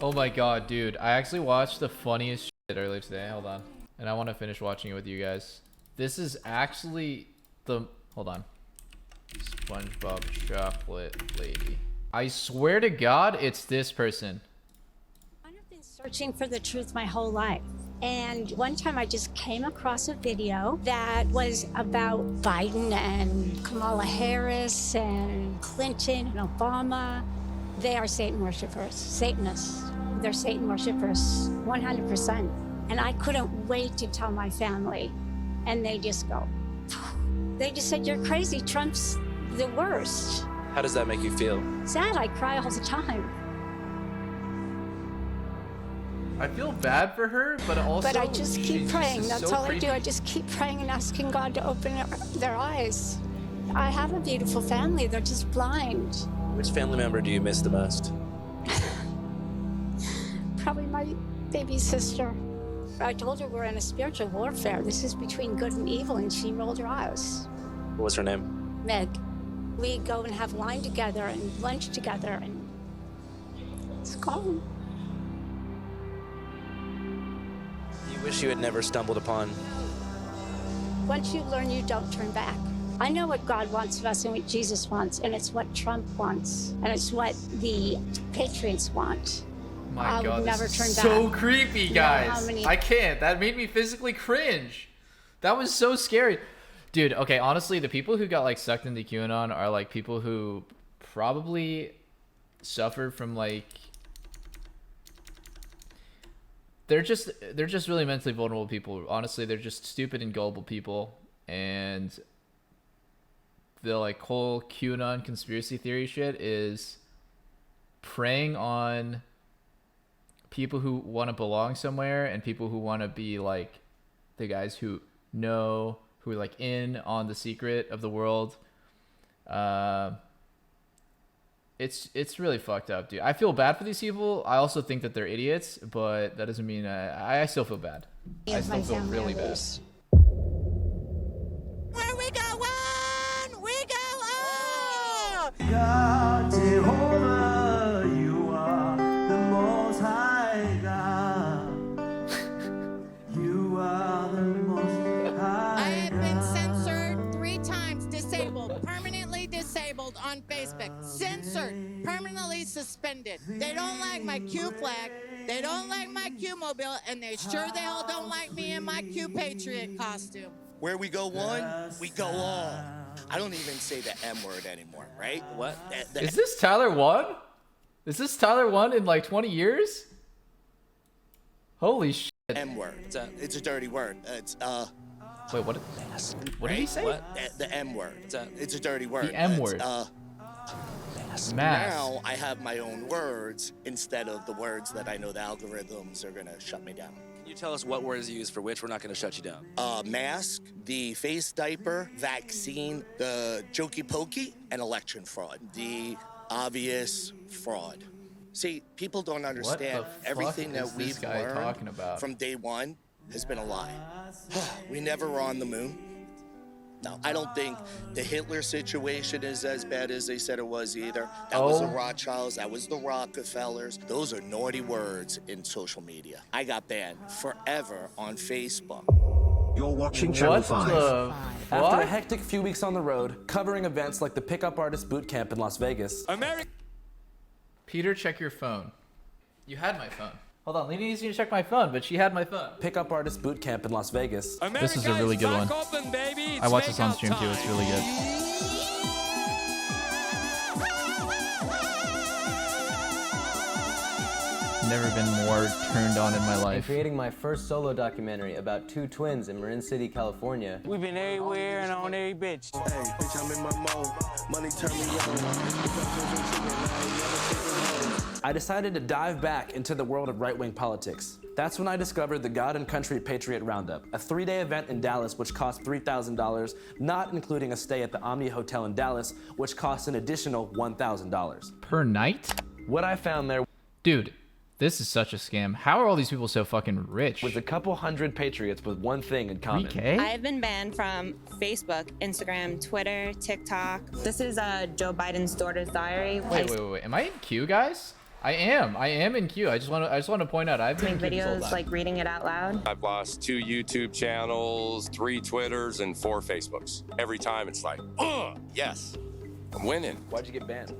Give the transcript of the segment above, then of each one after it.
Oh my god, dude. I actually watched the funniest shit earlier today. Hold on. And I want to finish watching it with you guys. This is actually the... Hold on. SpongeBob Chocolate Lady. I swear to God, it's this person. I've been searching for the truth my whole life. And one time I just came across a video that was about Biden and Kamala Harris and Clinton and Obama. They are Satan worshipers, Satanists. They're Satan worshipers, 100%. And I couldn't wait to tell my family. And they just go, they just said, you're crazy, Trump's the worst. How does that make you feel? Sad, I cry all the time. I feel bad for her, but also... But I just keep praying, that's so all creepy. I do. I just keep praying and asking God to open their eyes. I have a beautiful family, they're just blind. Which family member do you miss the most? Probably my baby sister. I told her we're in a spiritual warfare. This is between good and evil, and she rolled her eyes. What was her name? Meg. We go and have wine together and lunch together, and it's gone. You wish you had never stumbled upon. Once you learn, you don't turn back. I know what God wants of us and what Jesus wants, and it's what Trump wants, and it's what the Patriots want. My God, never this turn is back. so creepy, guys. how many- I can't. That made me physically cringe. That was so scary. Dude, okay, honestly, the people who got like sucked into QAnon are like people who probably suffered from like... They're just really mentally vulnerable people. Honestly, they're just stupid and gullible people. And the like whole QAnon conspiracy theory shit is preying on people who want to belong somewhere and people who want to be like the guys who know, who are like in on the secret of the world. It's really fucked up, dude. I feel bad for these people. I also think that they're idiots, but that doesn't mean I still feel bad. I still feel really bad. Where we going? We go on! God, Jehovah, you are the most high God. You are the most high I have been censored 3 times, disabled, permanently disabled on Facebook. Censored, permanently suspended. They don't like my Q flag. They don't like my Q mobile, and they sure the hell don't like me in my Q Patriot costume. Where we go one, we go all. I don't even say the M word anymore, right? What? Is this Tyler 1? Is this Tyler 1 in like 20 years? Holy shit. M word. It's a dirty word. It's Wait, what? What did he say? What? the M word. It's a dirty word. The M word. Mass. Mass. Now I have my own words instead of the words that I know the algorithms are gonna shut me down. Can you tell us what words you use for which? We're not going to shut you down. Mask, the face diaper, vaccine, the jokey pokey, and election fraud. The obvious fraud. See, people don't understand everything that we've learned from day one has been a lie. We never were on the moon. No, I don't think the Hitler situation is as bad as they said it was either. That was the Rothschilds, that was the Rockefellers. Those are naughty words in social media. I got banned forever on Facebook. You're watching Channel 5. After a hectic few weeks on the road, covering events like the Pickup Artist Boot Camp in Las Vegas. Peter, check your phone. You had my phone. Hold on, Lena needs to check my phone, but she had my phone. Pickup Artist Boot Camp in Las Vegas. This is a really good one. I watched this on stream too, it's really good. Never been more turned on in my I'm life. creating my first solo documentary about 2 twins in Marin City, California. We've been everywhere and on every bitch. Hey, bitch, I'm in my mode. Money turn me on. I decided to dive back into the world of right-wing politics. That's when I discovered the God and Country Patriot Roundup, a 3-day event in Dallas which cost $3,000, not including a stay at the Omni Hotel in Dallas, which cost an additional $1,000. Per night? What I found there, dude, this is such a scam. How are all these people so fucking rich? was a couple hundred patriots with one thing in common. 3K? I've been banned from Facebook, Instagram, Twitter, TikTok. This is Joe Biden's daughter's diary. Wait. Am I in queue, guys? I am in Q. I just want to point out I've been Make in Q this whole videos time. like reading it out loud. I've lost 2 YouTube channels, 3 Twitters, and 4 Facebooks. Every time it's like, yes, I'm winning. Why'd you get banned?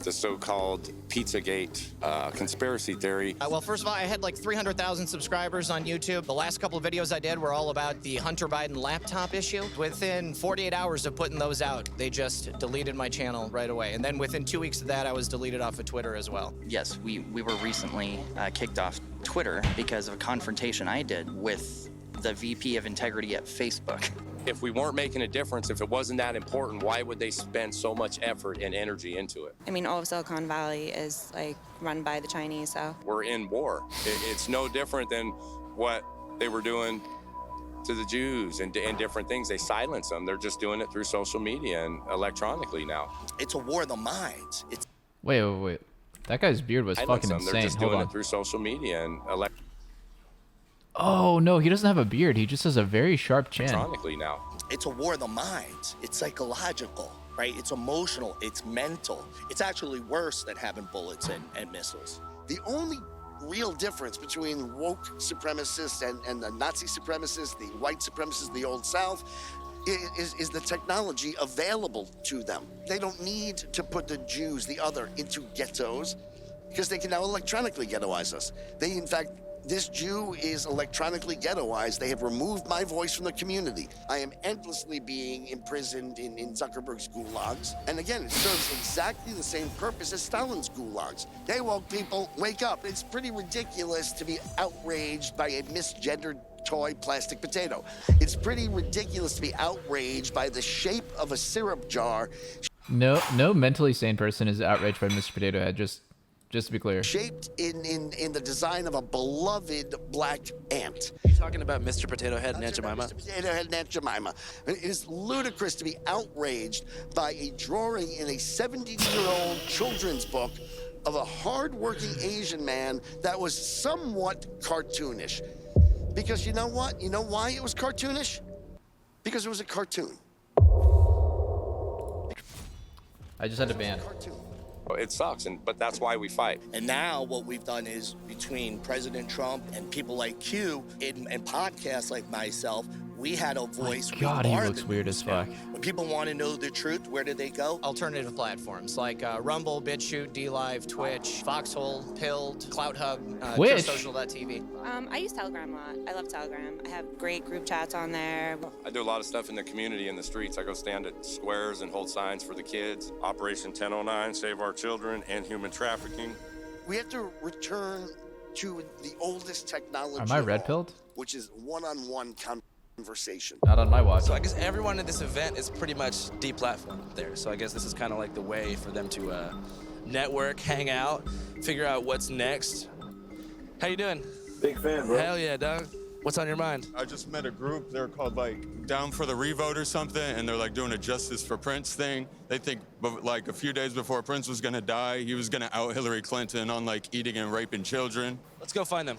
The so-called Pizzagate conspiracy theory. Well, first of all, I had like 300,000 subscribers on YouTube. The last couple of videos I did were all about the Hunter Biden laptop issue. Within 48 hours of putting those out, they just deleted my channel right away. And then within 2 weeks of that, I was deleted off of Twitter as well. Yes, we were recently kicked off Twitter because of a confrontation I did with the VP of Integrity at Facebook. If we weren't making a difference, if it wasn't that important, why would they spend so much effort and energy into it? I mean, all of Silicon Valley is like run by the Chinese, so. We're in war. It's no different than what they were doing to the Jews and different things. They silence them. They're just doing it through social media and electronically now. It's a war of the minds. It's Wait. That guy's beard was Silence fucking them. insane. They're just Hold doing on. it through social media and Oh no, he doesn't have a beard. He just has a very sharp chin. electronically now. It's a war of the minds. It's psychological, right? It's emotional. It's mental. It's actually worse than having bullets and missiles. The only real difference between woke supremacists and the Nazi supremacists, the white supremacists, the Old South, is the technology available to them. They don't need to put the Jews, the other, into ghettos because they can now electronically ghettoize us. They, in fact, this Jew is electronically ghettoized. They have removed my voice from the community. I am endlessly being imprisoned in Zuckerberg's gulags. And again, it serves exactly the same purpose as Stalin's gulags. Hey, woke people, wake up. It's pretty ridiculous to be outraged by a misgendered toy plastic potato. It's pretty ridiculous to be outraged by the shape of a syrup jar. No mentally sane person is outraged by Mr. Potato Head. Just to be clear. Shaped in the design of a beloved black ant. You talking about Mr. Potato Head and Aunt Jemima? Mr. Potato Head and Aunt Jemima. It is ludicrous to be outraged by a drawing in a 70-year-old children's book of a hard-working Asian man that was somewhat cartoonish. Because you know what? You know why it was cartoonish? Because it was a cartoon. I just had to ban. It sucks, but that's why we fight. And now what we've done is between President Trump and people like Q and podcasts like myself, we had a voice. God, he looks weird as fuck. When people want to know the truth, where do they go? Alternative platforms like Rumble, BitChute, DLive, Twitch, Foxhole, Pilled, CloutHub, Twitch? Social.tv. I use Telegram a lot. I love Telegram. I have great group chats on there. I do a lot of stuff in the community, in the streets. I go stand at squares and hold signs for the kids. Operation 1009, Save Our Children, and human trafficking. We have to return to the oldest technology. Am I red-pilled? Which is one-on-one conversation. Not on my watch. So I guess everyone at this event is pretty much deplatformed there. So I guess this is kind of like the way for them to network, hang out, figure out what's next. How you doing? Big fan, bro. Hell yeah, dog. What's on your mind? I just met a group. They're called like Down for the Revote or something, and they're like doing a Justice for Prince thing. They think like a few days before Prince was gonna die, he was gonna out Hillary Clinton on like eating and raping children. Let's go find them.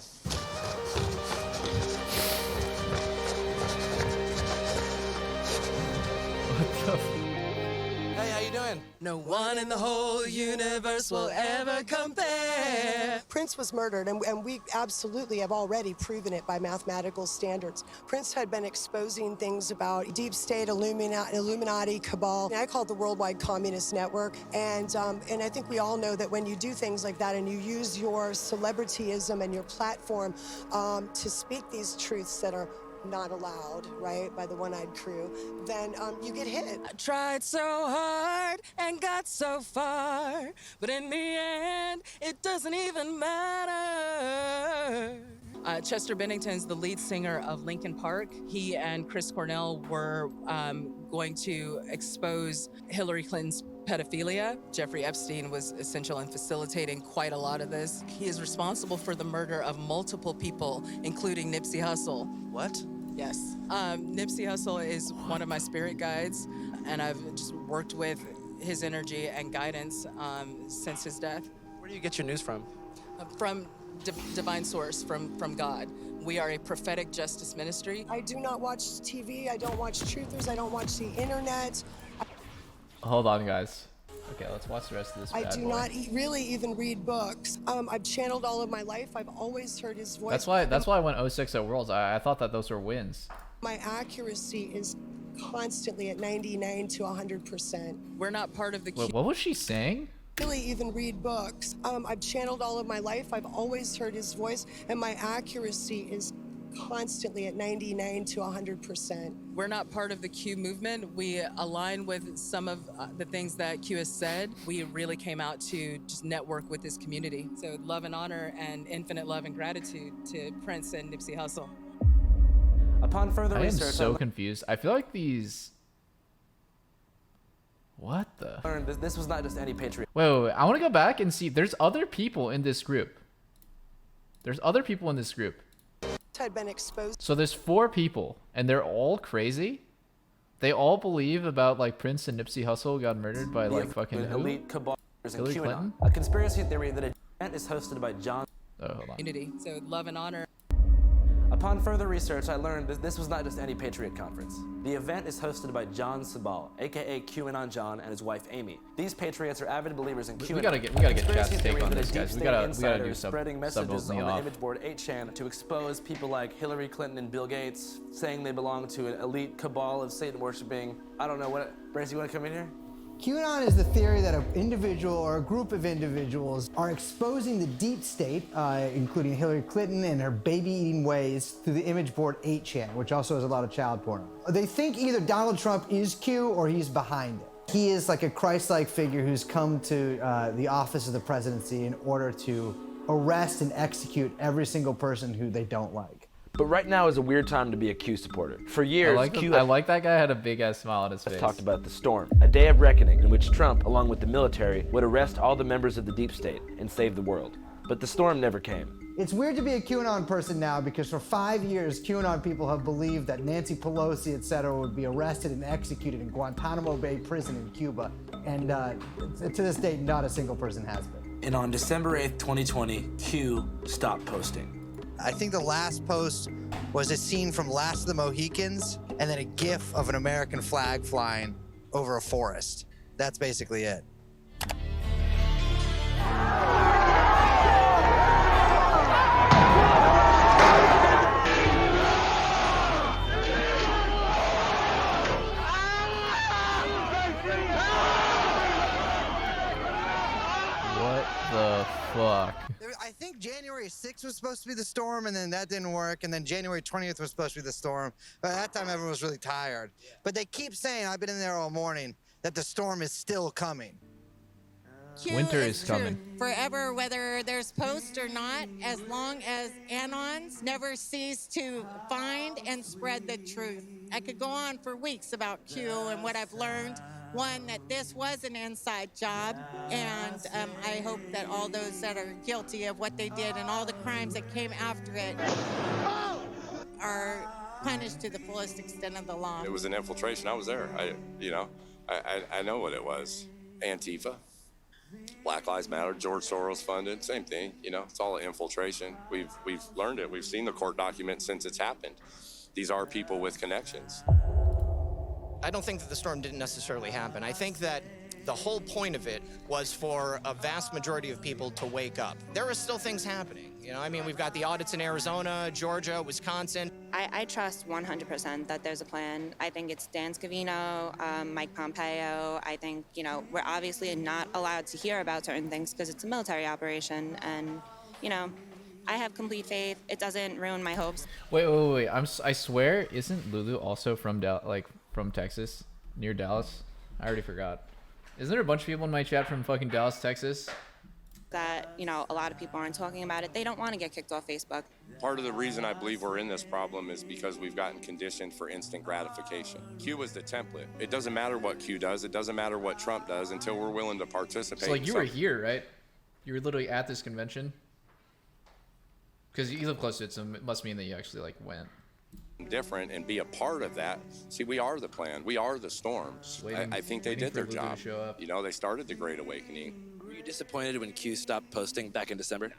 Hey, how you doing? No one in the whole universe will ever compare. Prince was murdered, and we absolutely have already proven it by mathematical standards. Prince had been exposing things about deep state, Illuminati, cabal. I call it the Worldwide Communist Network, and I think we all know that when you do things like that and you use your celebrityism and your platform to speak these truths that are not allowed, right, by the one-eyed crew, then you get hit. I tried so hard and got so far, but in the end, it doesn't even matter. Chester Bennington's the lead singer of Linkin Park. He and Chris Cornell were going to expose Hillary Clinton's pedophilia. Jeffrey Epstein was essential in facilitating quite a lot of this. He is responsible for the murder of multiple people, including Nipsey Hussle. What? Yes. Nipsey Hussle is one of my spirit guides, and I've just worked with his energy and guidance since his death. Where do you get your news from? From divine source, from God. We are a prophetic justice ministry. I do not watch TV, I don't watch truthers, I don't watch the internet. Hold on, guys. Okay, let's watch the rest of this. I bad do boy. not really even read books. I've channeled all of my life. I've always heard his voice. That's why I went 06 at Worlds. I thought that those were wins. My accuracy is constantly at 99 to 100%. We're not part of the Wait, what was she saying? Really even read books. I've channeled all of my life. I've always heard his voice, and my accuracy is constantly at 99 to 100%. We're not part of the Q movement. We align with some of the things that Q has said. We really came out to just network with this community. So love and honor and infinite love and gratitude to Prince and Nipsey Hussle. Upon further I am research, so confused. I feel like these. What the? learned this was not just any Patriot. Wait. I want to go back and see. There's other people in this group. There's other people in this group. Had been exposed. So there's 4 people, and they're all crazy. They all believe about like Prince and Nipsey Hussle got murdered by like fucking who? elite cabal and Hillary QAnon. Clinton? A conspiracy theory that an event is hosted by John. Oh, hold on. Community. So love and honor. Upon further research, I learned this was not just any Patriot conference. The event is hosted by John Sabal, aka QAnon John, and his wife Amy. These Patriots are avid believers in QAnon. We gotta get Chad's Conspiracy take theory on that a this, deep guys. We state gotta insider do is sub spreading messages me on the off. image board 8chan to expose people like Hillary Clinton and Bill Gates, saying they belong to an elite cabal of Satan worshiping. I don't know what. Brace, you want to come in here? QAnon is the theory that an individual or a group of individuals are exposing the deep state, including Hillary Clinton and her baby-eating ways, through the image board 8chan, which also has a lot of child porn. They think either Donald Trump is Q or he's behind it. He is like a Christ-like figure who's come to the office of the presidency in order to arrest and execute every single person who they don't like. But right now is a weird time to be a Q supporter. For years, I like that guy had a big ass smile on his face. talked about the storm, a day of reckoning in which Trump, along with the military, would arrest all the members of the deep state and save the world. But the storm never came. It's weird to be a QAnon person now because for 5 years, QAnon people have believed that Nancy Pelosi, etc., would be arrested and executed in Guantanamo Bay prison in Cuba. And to this date, not a single person has been. And on December 8th, 2020, Q stopped posting. I think the last post was a scene from Last of the Mohicans and then a gif of an American flag flying over a forest. That's basically it. What the fuck? I think January 6th was supposed to be the storm, and then that didn't work, and then January 20th was supposed to be the storm. But at that time, everyone was really tired. But they keep saying, I've been in there all morning, that the storm is still coming. Q Winter is true coming. forever, whether there's posts or not, as long as Anons never cease to find and spread the truth. I could go on for weeks about Q and what I've learned. One, that this was an inside job, and I hope that all those that are guilty of what they did and all the crimes that came after it are punished to the fullest extent of the law. It was an infiltration. I was there. I know what it was. Antifa, Black Lives Matter, George Soros funded, same thing. It's all an infiltration. We've learned it. We've seen the court documents since it's happened. These are people with connections. I don't think that the storm didn't necessarily happen. I think that the whole point of it was for a vast majority of people to wake up. There are still things happening. We've got the audits in Arizona, Georgia, Wisconsin. I trust 100% that there's a plan. I think it's Dan Scavino, Mike Pompeo. I think, we're obviously not allowed to hear about certain things because it's a military operation. And, I have complete faith. It doesn't ruin my hopes. Wait. I swear, isn't Lulu also from from Texas, near Dallas? I already forgot. Isn't there a bunch of people in my chat from fucking Dallas, Texas? That, a lot of people aren't talking about it. They don't want to get kicked off Facebook. Part of the reason I believe we're in this problem is because we've gotten conditioned for instant gratification. Q was the template. It doesn't matter what Q does. It doesn't matter what Trump does until we're willing to participate. So you were here, right? You were literally at this convention? Because you live close to it, so it must mean that you actually went. Different and be a part of that. See, we are the plan. We are the storm. I think they did their job. They started the Great Awakening. Were you disappointed when Q stopped posting back in December?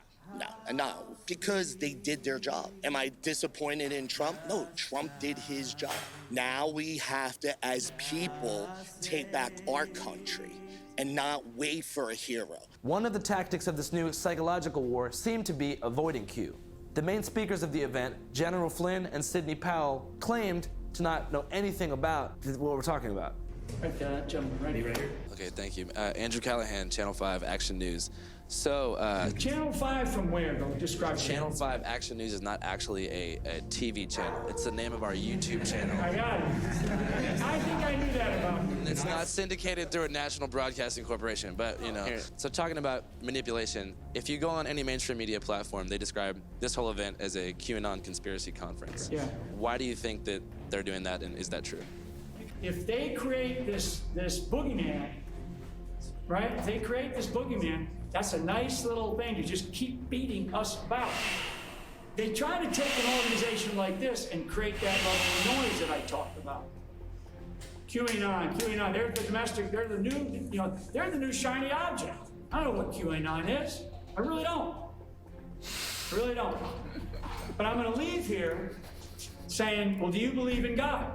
No, because they did their job. Am I disappointed in Trump? No, Trump did his job. Now we have to, as people, take back our country. and not wait for a hero. One of the tactics of this new psychological war seemed to be avoiding Q. The main speakers of the event, General Flynn and Sidney Powell, claimed to not know anything about what we're talking about. Right there, gentleman, right here. Okay, thank you. Andrew Callaghan, Channel 5 Action News. So, Channel 5 from where, though? Describe Channel 5 Action News is not actually a TV channel. It's the name of our YouTube channel. I got it. I think I knew that about you. It's not syndicated through a national broadcasting corporation, but, you know. So talking about manipulation, if you go on any mainstream media platform, they describe this whole event as a QAnon conspiracy conference. Yeah. Why do you think that they're doing that, and is that true? If they create this boogeyman, right? If they create this boogeyman, that's a nice little thing to just keep beating us about. They try to take an organization like this and create that level of noise that I talked about. QAnon, they're the domestic, they're the new, they're the new shiny object. I don't know what QAnon is. I really don't. But I'm gonna leave here saying, well, do you believe in God?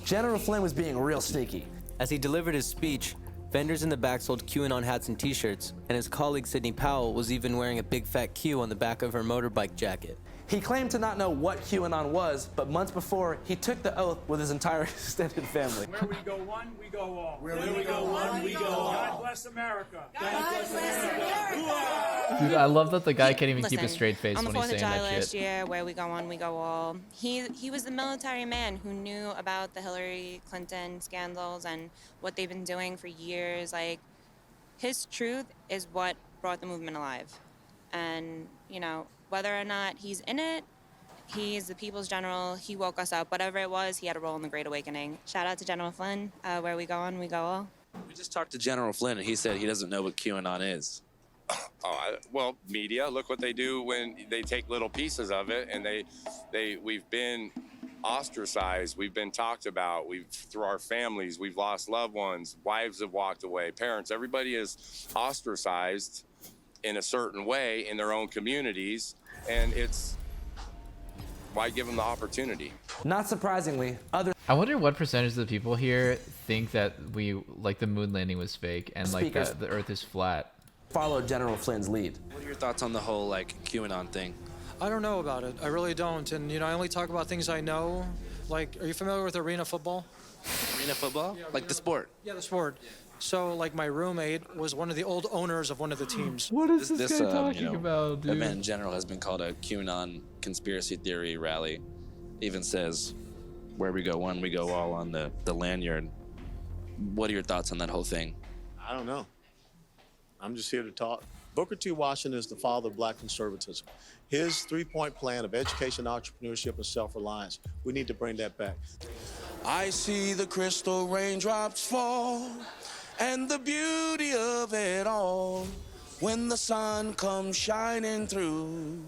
General Flynn was being real sneaky. As he delivered his speech, vendors in the back sold QAnon hats and t-shirts, and his colleague Sidney Powell was even wearing a big fat Q on the back of her motorbike jacket. He claimed to not know what QAnon was, but months before, he took the oath with his entire extended family. Where we go one, we go all. Where we go one, we go all. God bless America. God bless America. Dude, I love that the guy can't even keep a straight face on the when he's 4th of saying July that last shit. year, where we go one, we go all. He was the military man who knew about the Hillary Clinton scandals and what they've been doing for years. Like, his truth is what brought the movement alive. And, whether or not he's in it, he's the people's general. He woke us up. Whatever it was, he had a role in the Great Awakening. Shout out to General Flynn. Where we go on, we go all. We just talked to General Flynn, and he said he doesn't know what QAnon is. Well, media, look what they do when they take little pieces of it, and we've been ostracized, we've been talked about, through our families, we've lost loved ones, wives have walked away, parents, everybody is ostracized in a certain way in their own communities, and why give them the opportunity? Not surprisingly, I wonder what percentage of the people here think that the moon landing was fake and Speakers. the Earth is flat. Followed General Flynn's lead. What are your thoughts on the whole QAnon thing? I don't know about it. I really don't. And I only talk about things I know. Like, are you familiar with arena football? Arena football? Yeah, the sport? Yeah, the sport. So, my roommate was one of the old owners of one of the teams. What is this guy talking about, dude? Event in general has been called a QAnon conspiracy theory rally. Even says, where we go one, we go all on the lanyard. What are your thoughts on that whole thing? I don't know. I'm just here to talk. Booker T. Washington is the father of black conservatism. His three-point plan of education, entrepreneurship, and self-reliance, we need to bring that back. I see the crystal raindrops fall and the beauty of it all when the sun comes shining through.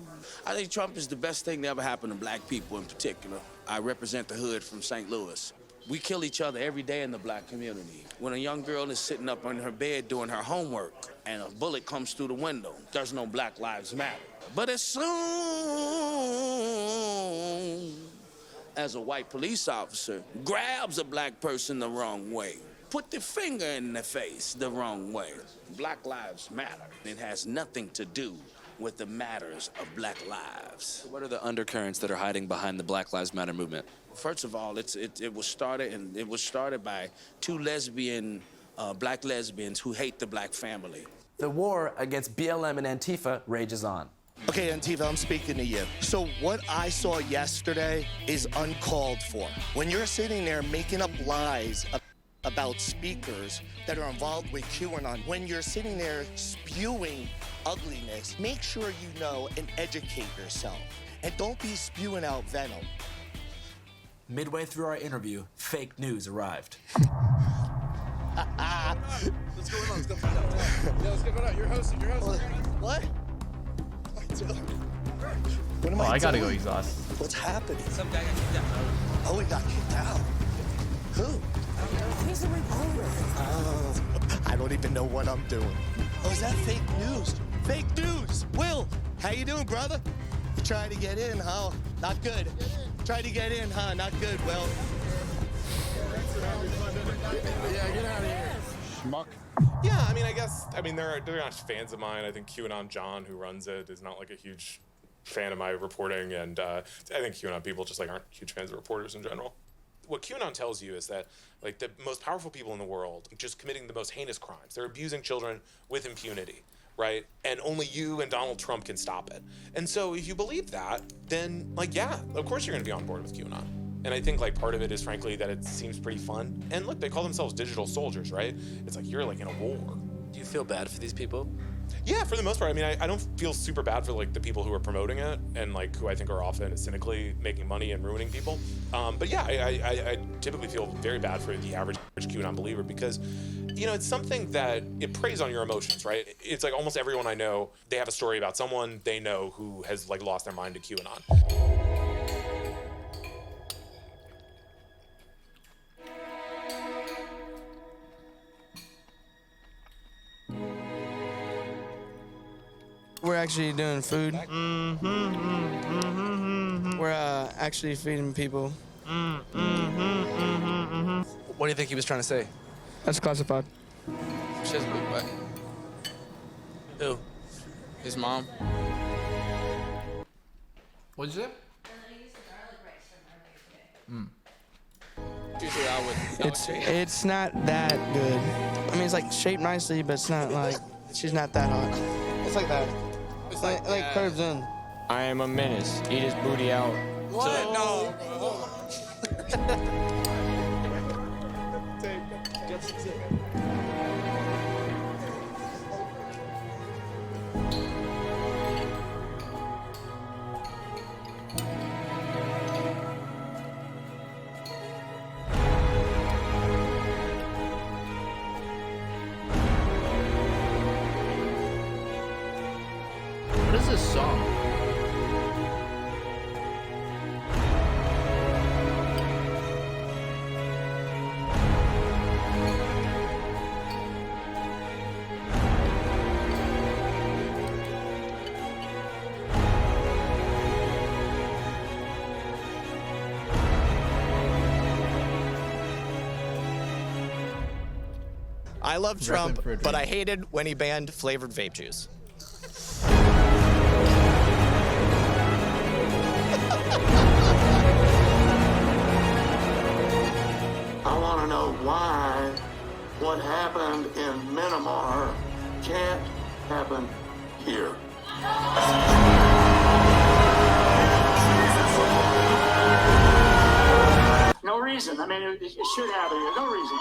I think Trump is the best thing that ever happened to black people in particular. I represent the hood from St. Louis. We kill each other every day in the black community. When a young girl is sitting up on her bed doing her homework and a bullet comes through the window, there's no Black Lives Matter. But as soon as a white police officer grabs a black person the wrong way, put the finger in the face the wrong way, Black Lives Matter. It has nothing to do with the matters of black lives. What are the undercurrents that are hiding behind the Black Lives Matter movement? First of all, it was started by two black lesbians who hate the black family. The war against BLM and Antifa rages on. Okay, Antifa, I'm speaking to you. So what I saw yesterday is uncalled for. When you're sitting there making up lies about speakers that are involved with QAnon, when you're sitting there spewing ugliness, make sure you know and educate yourself. And don't be spewing out venom. Midway through our interview, fake news arrived. What's going on? Let's go find out. Yeah, let's go find out. You're hosting. What? What am I I gotta doing? go exhaust. What's happening? Some guy got kicked out. Oh, he got kicked out. Who? He's a reporter. Oh, I don't even know what I'm doing. Oh, is that fake news? Fake news. Will, how you doing, brother? You trying to get in, huh? Not good. Try to get in, huh? Not good, Will. Yeah, get out of here. schmuck. Yeah, I mean, they're not fans of mine. I think QAnon John, who runs it, is not like a huge fan of my reporting, and I think QAnon people just like aren't huge fans of reporters in general. What QAnon tells you is that like the most powerful people in the world just committing the most heinous crimes. They're abusing children with impunity, right? And only you and Donald Trump can stop it. And so if you believe that, then like, yeah, of course you're gonna be on board with QAnon. And I think like part of it is frankly that it seems pretty fun. And look, they call themselves digital soldiers, right? It's like you're like in a war. Do you feel bad for these people? Yeah, for the most part. I mean, I don't feel super bad for like the people who are promoting it and like who I think are often cynically making money and ruining people. But yeah, I typically feel very bad for the average QAnon believer because, you know, it's something that it preys on your emotions, right? It's like almost everyone I know, they have a story about someone they know who has like lost their mind to QAnon. We're actually doing food. We're actually feeding people. What do you think he was trying to say? That's classified. She has a big butt. Who? His mom. What'd you say? Usually I would. It's not that good. I mean, it's like shaped nicely, but it's not like she's not that hot. It's like that. It's like curves in. I am a menace. Eat his booty out. What? No. What is this song? I love Trump, but I hated when he banned flavored vape juice. I want to know why what happened in Myanmar can't happen here. No reason. I mean, it should happen here. No reason.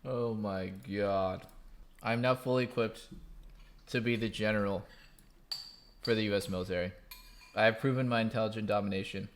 Oh my god. I'm now fully equipped to be the general for the US military. I have proven my intelligent domination.